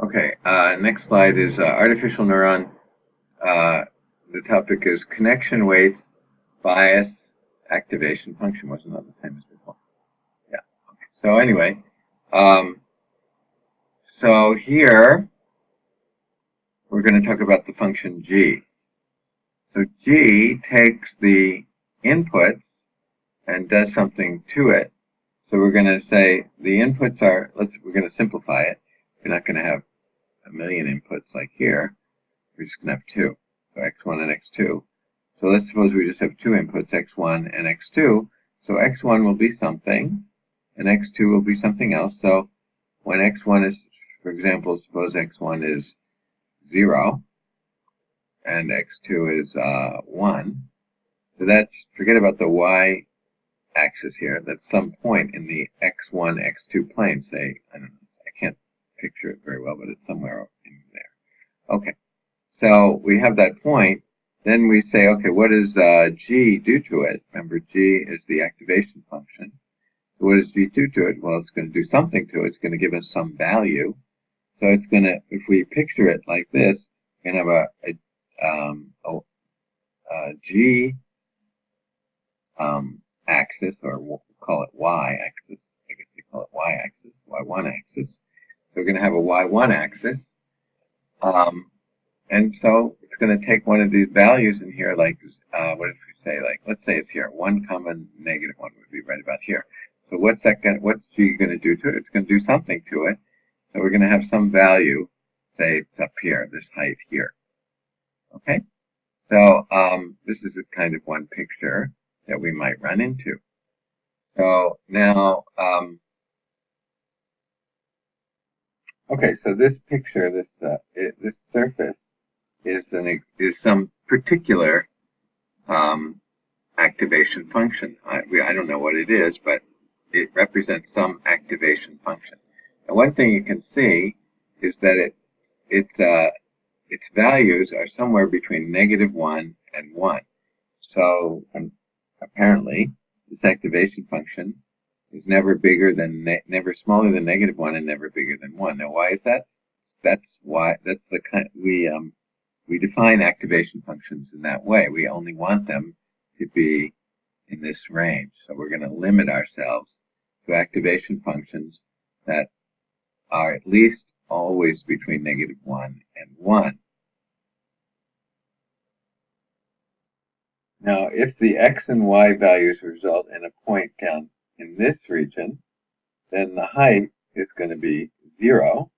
Okay, next slide is artificial neuron. The topic is connection weights, bias, activation function. Wasn't that the same as before? Yeah. Okay. So anyway, um, so here we're going to talk about the function g. So g takes the inputs and does something to it. So we're going to say the inputs are, we're going to simplify it. We're not going to have a million inputs like here. We're just going to have two. So x1 and x2. So let's suppose we just have two inputs, x1 and x2. So x1 will be something, and x2 will be something else. So when x1 is, for example, suppose x1 is 0, and x2 is 1. So that's, forget about the y-axis here. That's some point in the x1, x2 plane. Say, I don't know, I can't picture it very well, but it's somewhere in there. Okay. So we have that point. Then we say, okay, what does g do to it? Remember, g is the activation function. So what does g do to it? Well, it's going to do something to it. It's going to give us some value. So it's going to, if we picture it like this, we're going to have a g axis, or we'll call it y-axis. I guess they call it y-axis, y1 axis. So we're going to have a y1 axis. And so it's going to take one of these values in here, like, what if we say, like, let's say it's here, 1, -1 would be right about here. So what's g going to do to it? It's going to do something to it. So we're going to have some value, say it's up here, this height here. Okay? So this is a kind of one picture that we might run into. So now, okay, so this picture, this surface, is some particular activation function. I don't know what it is, but it represents some activation function. And one thing you can see is that its values are somewhere between -1 and 1. So apparently, this activation function is never never smaller than -1 and never bigger than 1. Now, why is that? That's the kind we define activation functions in that way. We only want them to be in this range. So we're going to limit ourselves to activation functions that are at least always between -1 and 1. Now, if the x and y values result in a point down in this region, then the height is going to be 0,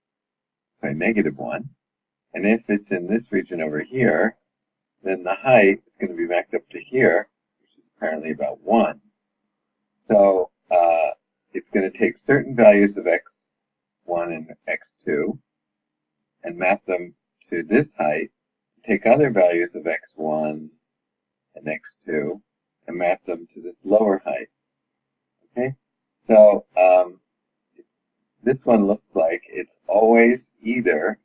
by -1. And if it's in this region over here, then the height is going to be back up to here, which is apparently about 1. So it's going to take certain values of x1 and x2 and map them to this height, take other values of x1 and x2 and map them to this lower height. Okay? So this one looks like it's always either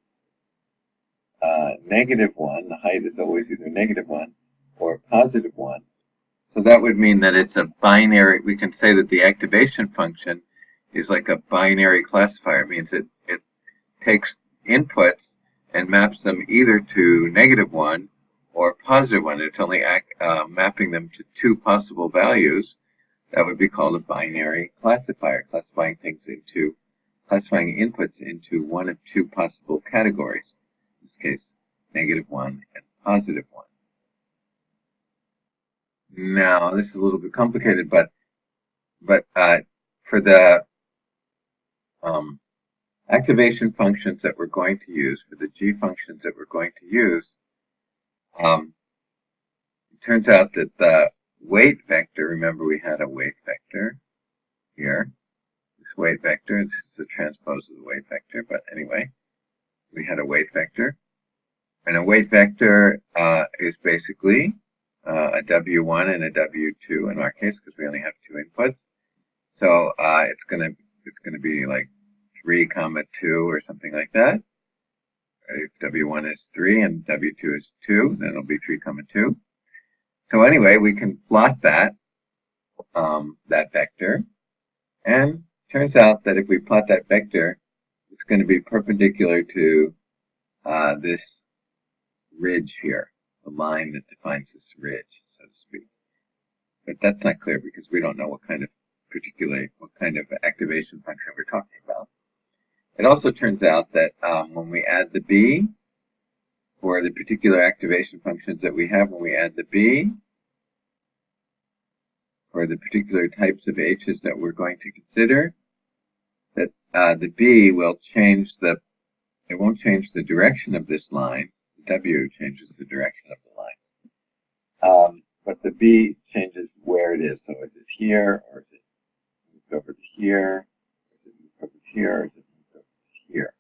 -1, the height is always either -1 or +1. So that would mean that it's a binary. We can say that the activation function is like a binary classifier. It means it takes inputs and maps them either to -1 or +1. It's only mapping them to two possible values. That would be called a binary classifier, classifying inputs into one of two possible categories. In this case, -1 and +1. Now, this is a little bit complicated, but for the activation functions that we're going to use, for the g functions that we're going to use, it turns out that the weight vector, remember we had a weight vector here, this weight vector, this is the transpose of the weight vector, but anyway, we had a weight vector. And a weight vector is basically a W1 and a W2 in our case, because we only have two inputs. So it's gonna be like 3, 2 or something like that. If W1 is 3 and W2 is 2, then it'll be 3, 2. So anyway, we can plot that vector, and turns out that if we plot that vector it's going to be perpendicular to this ridge here, the line that defines this ridge, so to speak. But that's not clear because we don't know what kind of activation function we're talking about. It also turns out that when we add the B, for the particular activation functions that we have, when we add the B, for the particular types of H's that we're going to consider, that the B will change it won't change the direction of this line. The W changes the direction of the line. But the B changes where it is. So is it here, or is it moved over to here? Is it moved over to here, or is it moved over to here?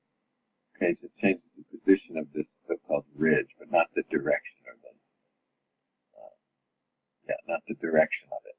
Okay, so it changes the position of this so-called ridge, but not the direction of it. Not the direction of it.